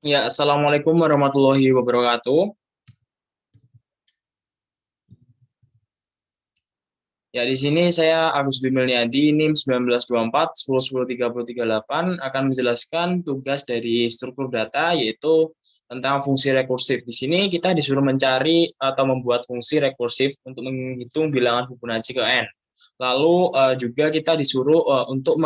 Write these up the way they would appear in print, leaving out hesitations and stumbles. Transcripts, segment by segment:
Ya, Assalamualaikum warahmatullahi wabarakatuh. Ya, di sini saya Agus Bimilniadi, NIM 1924 10103038 akan menjelaskan tugas dari struktur data yaitu tentang fungsi rekursif. Di sini kita disuruh mencari atau membuat fungsi rekursif untuk menghitung bilangan Fibonacci ke n. Lalu juga kita disuruh untuk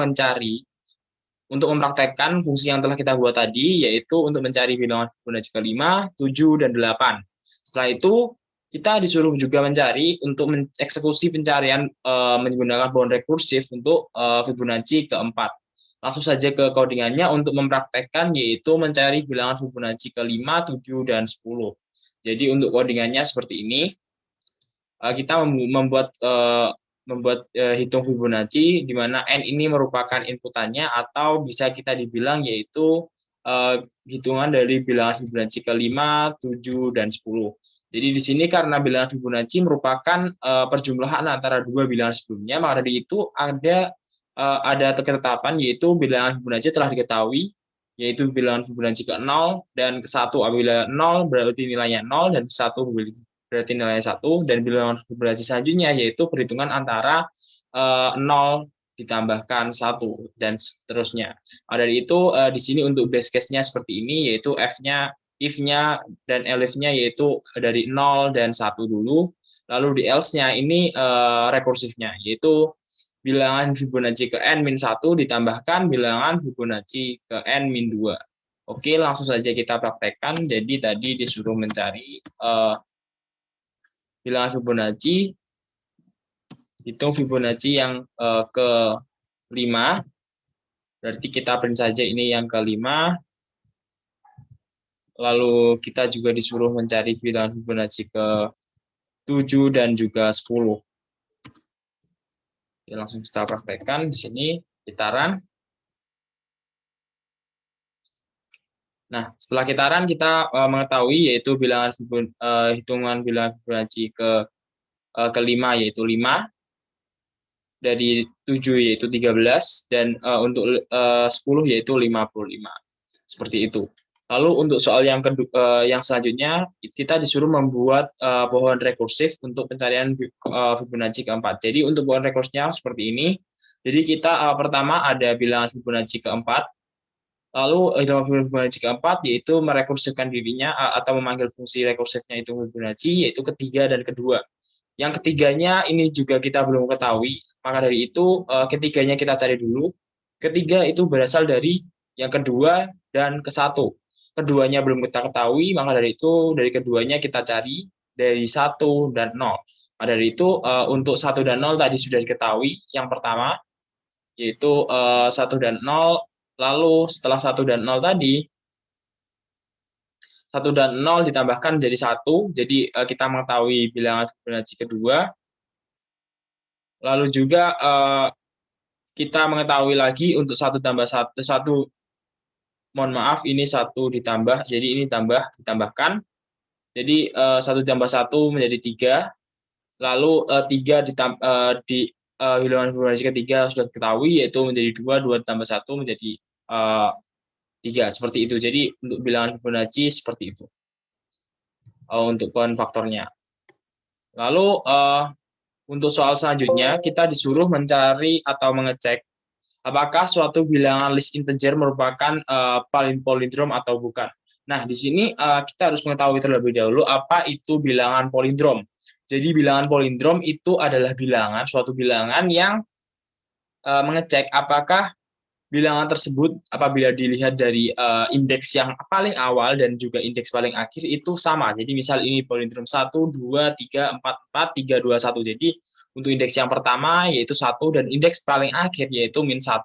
mempraktekkan fungsi yang telah kita buat tadi, yaitu untuk mencari bilangan Fibonacci ke 5, 7, dan 8. Setelah itu, kita disuruh juga mencari untuk mengeksekusi pencarian menggunakan bound rekursif untuk Fibonacci ke 4. Langsung saja ke codingannya untuk mempraktekkan, yaitu mencari bilangan Fibonacci ke 5, 7, dan 10. Jadi untuk codingannya seperti ini. Kita membuat hitung Fibonacci di mana n ini merupakan inputannya atau bisa kita dibilang yaitu hitungan dari bilangan Fibonacci ke 5, 7, dan 10. Jadi di sini karena bilangan Fibonacci merupakan perjumlahan antara dua bilangan sebelumnya, maka dari itu ada ketetapan yaitu bilangan Fibonacci telah diketahui, yaitu bilangan Fibonacci ke 0 dan ke 1. Apabila 0 berarti nilainya 0 dan ke 1 berarti nilai 1, dan bilangan Fibonacci selanjutnya yaitu perhitungan antara 0 ditambahkan 1 dan seterusnya. Dari itu di sini untuk base case-nya seperti ini, yaitu F-nya, if-nya dan elif-nya yaitu dari 0 dan 1 dulu. Lalu di else-nya ini rekursifnya, yaitu bilangan Fibonacci ke n-1 ditambahkan bilangan Fibonacci ke n-2. Oke, langsung saja kita praktekkan. Jadi tadi disuruh mencari bilangan Fibonacci, hitung Fibonacci yang ke 5, berarti kita print saja ini yang ke 5, lalu kita juga disuruh mencari bilangan Fibonacci ke 7 dan juga 10. Oke, langsung kita praktekkan di sini, kitaran. Nah, setelah kitaran kita mengetahui yaitu hitungan bilangan Fibonacci ke 5 yaitu 5, dari 7 yaitu 13, dan untuk 10 yaitu 55. Seperti itu. Lalu untuk soal yang selanjutnya, kita disuruh membuat pohon rekursif untuk pencarian Fibonacci keempat. Jadi untuk pohon rekursifnya seperti ini. Jadi kita pertama ada bilangan Fibonacci keempat, lalu bilangan Fibonacci keempat yaitu merekursifkan dirinya atau memanggil fungsi rekursifnya itu Fibonacci, yaitu ketiga dan kedua. Yang ketiganya ini juga kita belum ketahui, maka dari itu ketiganya kita cari dulu. Ketiga itu berasal dari yang kedua dan ke satu. Keduanya belum kita ketahui, maka dari itu dari keduanya kita cari dari 1 dan 0. Maka dari itu untuk 1 dan 0 tadi sudah diketahui. Yang pertama yaitu 1 dan 0, lalu setelah 1 dan 0 tadi 1 dan 0 ditambahkan jadi 1, jadi kita mengetahui bilangan Fibonacci kedua. Lalu juga kita mengetahui lagi untuk 1 tambah 1, mohon maaf ini 1 ditambah, jadi ini ditambahkan. Jadi 1 tambah 1 menjadi 3, lalu 3 di bilangan Fibonacci ketiga sudah diketahui yaitu menjadi 2, 2 ditambah 1 menjadi 3, seperti itu. Jadi untuk bilangan Fibonacci seperti itu untuk pohon faktornya. Lalu untuk soal selanjutnya kita disuruh mencari atau mengecek apakah suatu bilangan list integer merupakan palindrom atau bukan. Nah, di sini kita harus mengetahui terlebih dahulu apa itu bilangan palindrom. Jadi bilangan palindrom itu adalah suatu bilangan yang mengecek apakah bilangan tersebut apabila dilihat dari indeks yang paling awal dan juga indeks paling akhir itu sama. Jadi misal ini palindrom 1, 2, 3, 4, 4, 3, 2, 1. Jadi untuk indeks yang pertama yaitu 1 dan indeks paling akhir yaitu min 1.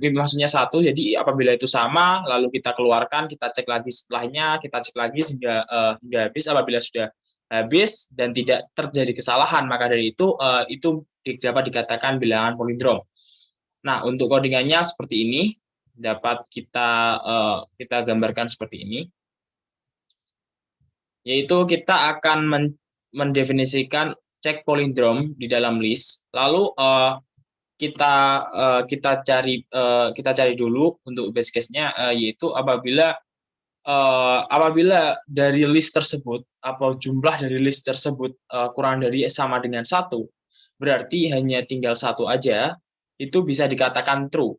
Maksudnya 1, jadi apabila itu sama, lalu kita keluarkan, kita cek lagi setelahnya, kita cek lagi hingga habis. Apabila sudah habis dan tidak terjadi kesalahan, maka dari itu dapat dikatakan bilangan palindrom. Nah, untuk codingannya seperti ini, dapat kita gambarkan seperti ini, yaitu kita akan mendefinisikan cek palindrom di dalam list, lalu kita cari dulu untuk base case-nya yaitu apabila apabila dari list tersebut atau jumlah dari list tersebut kurang dari sama dengan satu, berarti hanya tinggal satu aja, itu bisa dikatakan true.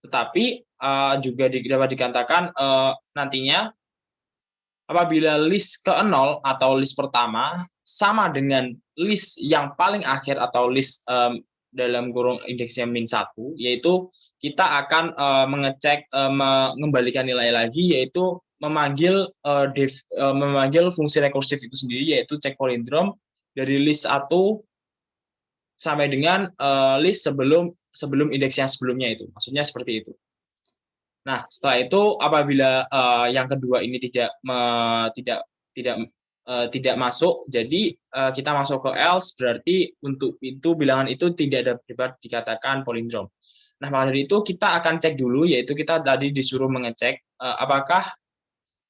Tetapi juga dapat dikatakan nantinya apabila list ke-0 atau list pertama sama dengan list yang paling akhir atau list dalam kurung indeksnya -1, yaitu kita akan mengecek mengembalikan nilai lagi, yaitu memanggil fungsi rekursif itu sendiri, yaitu check palindrome dari list 1 sampai dengan list sebelum indeks yang sebelumnya itu. Maksudnya seperti itu. Nah, setelah itu apabila yang kedua ini tidak tidak tidak masuk, jadi kita masuk ke else, berarti untuk itu bilangan itu tidak dapat dikatakan palindrom. Nah, maka dari itu kita akan cek dulu, yaitu kita tadi disuruh mengecek apakah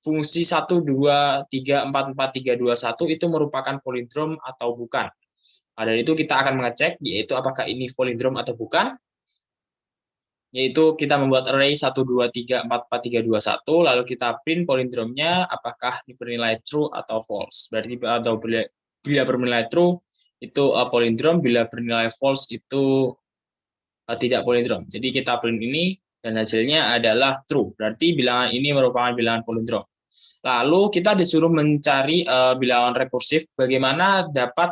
fungsi 1, 2, 3, 4, 4, 3, 2, 1 itu merupakan palindrom atau bukan. Nah, dari itu kita akan mengecek, yaitu apakah ini palindrom atau bukan, yaitu kita membuat array 1, 2, 3, 4, 4, 3, 2, 1, lalu kita print palindromnya apakah bernilai true atau false. Berarti atau bila bernilai true itu palindrom, bila bernilai false itu tidak palindrom. Jadi kita print ini dan hasilnya adalah true. Berarti bilangan ini merupakan bilangan palindrom. Lalu kita disuruh mencari bilangan rekursif bagaimana dapat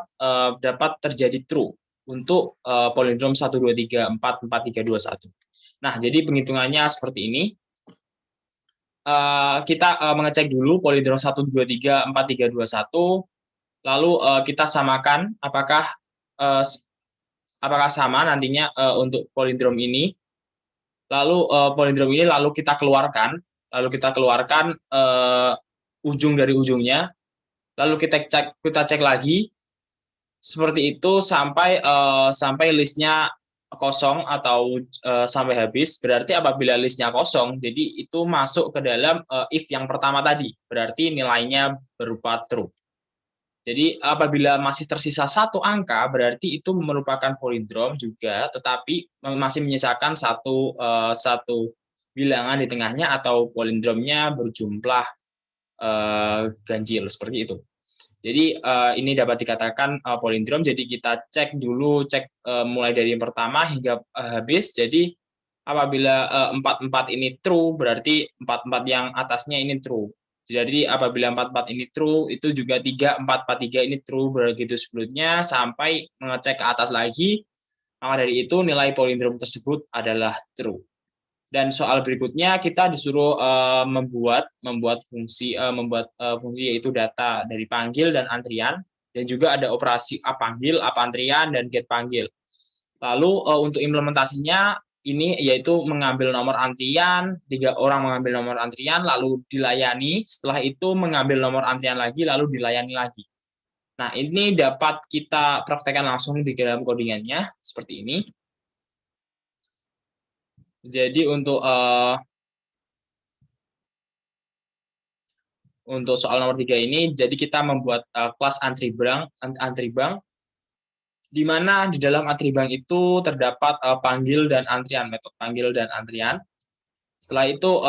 terjadi true untuk palindrom 1, 2, 3, 4, 4, 3, 2, 1. Nah, jadi penghitungannya seperti ini. Kita mengecek dulu palindrom 1, 2, 3, 4, 3, 2, 1. Lalu kita samakan apakah sama nantinya untuk palindrom ini. Lalu palindrom ini lalu kita keluarkan ujung dari ujungnya. Lalu kita cek lagi seperti itu sampai listnya kosong atau sampai habis. Berarti apabila listnya kosong, jadi itu masuk ke dalam if yang pertama tadi, berarti nilainya berupa true. Jadi apabila masih tersisa satu angka, berarti itu merupakan palindrom juga, tetapi masih menyisakan satu bilangan di tengahnya atau palindromnya berjumlah ganjil seperti itu. Jadi ini dapat dikatakan palindrom. Jadi kita cek mulai dari yang pertama hingga habis. Jadi apabila 44 ini true, berarti 44 yang atasnya ini true. Jadi apabila 44 ini true, itu juga 3443 ini true, begitu sebelumnya sampai mengecek ke atas lagi. Maka dari itu nilai palindrom tersebut adalah true. Dan soal berikutnya kita disuruh membuat fungsi yaitu data dari panggil dan antrian, dan juga ada operasi panggil, antrian, dan get panggil. Lalu untuk implementasinya ini yaitu mengambil nomor antrian, 3 orang mengambil nomor antrian lalu dilayani, setelah itu mengambil nomor antrian lagi lalu dilayani lagi. Nah, ini dapat kita praktekkan langsung di dalam codingannya seperti ini. Jadi untuk soal nomor 3 ini, jadi kita membuat kelas antri bank, di mana di dalam antri bank itu terdapat panggil dan antrian, metode panggil dan antrian. Setelah itu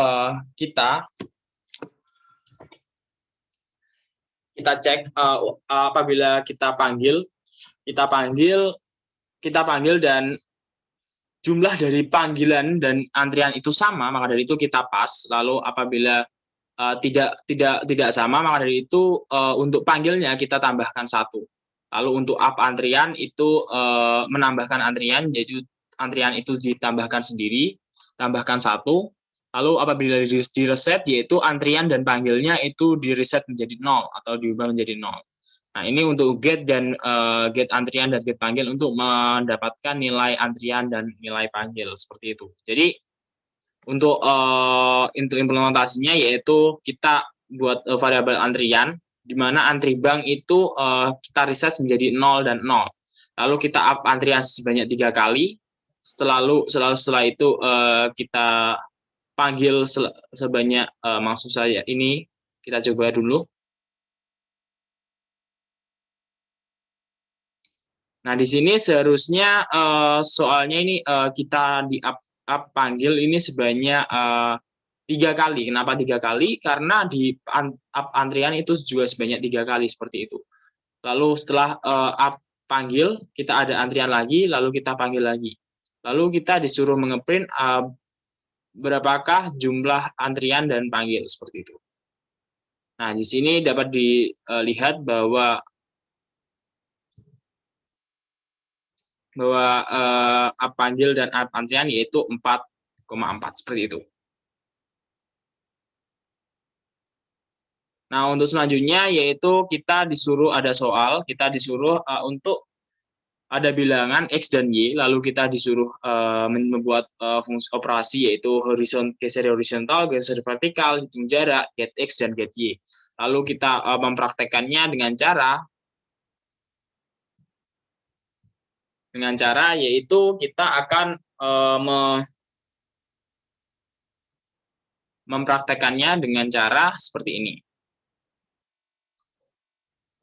kita cek apabila kita panggil dan jumlah dari panggilan dan antrian itu sama, maka dari itu kita pas. Lalu apabila tidak sama, maka dari itu untuk panggilnya kita tambahkan 1. Lalu untuk antrian itu menambahkan antrian, jadi antrian itu ditambahkan sendiri, tambahkan 1. Lalu apabila di reset, yaitu antrian dan panggilnya itu di reset menjadi 0 atau diubah menjadi 0. Nah, ini untuk get antrian dan get panggil untuk mendapatkan nilai antrian dan nilai panggil seperti itu. Jadi untuk implementasinya yaitu kita buat variabel antrian, di mana antri bank itu kita reset menjadi 0 dan 0. Lalu kita up antrian sebanyak 3 kali. Setelah itu kita panggil sebanyak maksud saya ini kita coba dulu. Nah, di sini seharusnya soalnya ini kita di up panggil ini sebanyak 3 kali. Kenapa 3 kali? Karena di antrian itu juga sebanyak 3 kali seperti itu. Lalu setelah panggil, kita ada antrian lagi, lalu kita panggil lagi. Lalu kita disuruh mengeprint berapakah jumlah antrian dan panggil seperti itu. Nah, di sini dapat dilihat bahwa panggil dan antrian yaitu 4,4 seperti itu. Nah, untuk selanjutnya yaitu kita disuruh ada soal, kita disuruh untuk ada bilangan X dan Y, lalu kita disuruh membuat fungsi operasi yaitu geser horizontal, geser vertikal, hitung jarak, get X dan get Y. Lalu kita mempraktekkannya dengan cara yaitu kita akan mempraktekkannya dengan cara seperti ini.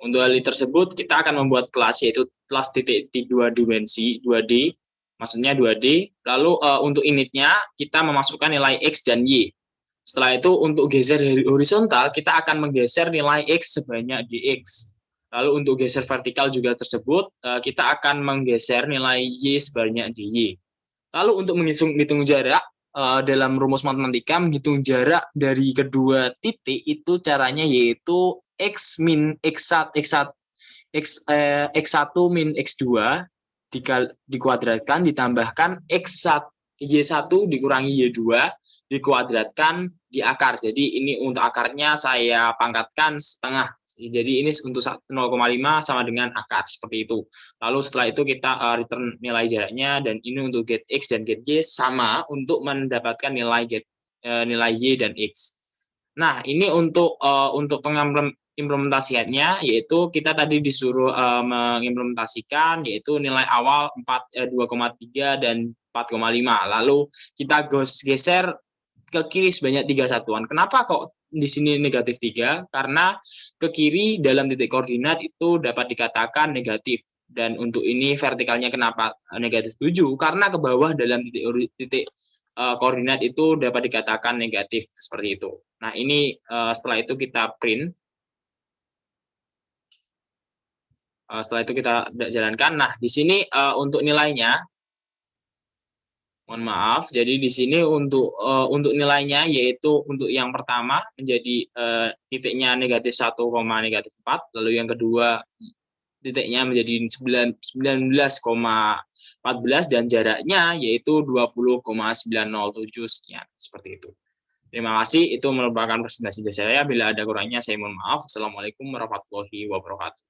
Untuk hal tersebut, kita akan membuat kelas, yaitu kelas titik 2 dimensi, 2D, maksudnya 2D. Lalu untuk initnya, kita memasukkan nilai X dan Y. Setelah itu, untuk geser horizontal, kita akan menggeser nilai X sebanyak dx. Lalu untuk geser vertikal juga tersebut, kita akan menggeser nilai Y sebanyak dy. Lalu untuk menghitung jarak, dalam rumus matematika, menghitung jarak dari kedua titik itu caranya yaitu X min X1 min X2 dikuadratkan ditambahkan X1 Y1 dikurangi Y2 dikuadratkan di akar. Jadi ini untuk akarnya saya pangkatkan setengah. Jadi ini untuk 0,5 sama dengan akar seperti itu. Lalu setelah itu kita return nilai jaraknya dan ini untuk get X dan get Y sama untuk mendapatkan nilai Y dan X. Nah, ini untuk implementasiannya yaitu kita tadi disuruh mengimplementasikan yaitu nilai awal 2,3 dan 4,5. Lalu kita geser ke kiri sebanyak 3 satuan. Kenapa kok di sini negatif 3? Karena ke kiri dalam titik koordinat itu dapat dikatakan negatif. Dan untuk ini vertikalnya kenapa negatif 7? Karena ke bawah dalam titik koordinat itu dapat dikatakan negatif seperti itu. Nah, ini setelah itu kita print. Setelah itu kita jalankan. Nah, di sini untuk nilainya, mohon maaf. Jadi di sini untuk nilainya yaitu untuk yang pertama menjadi titiknya negatif 1, negatif 4, lalu yang kedua titiknya menjadi 19,14 dan jaraknya yaitu 20,907 sekian seperti itu. Terima kasih. Itu merupakan presentasi dari saya. Bila ada kurangnya saya mohon maaf. Assalamualaikum warahmatullahi wabarakatuh.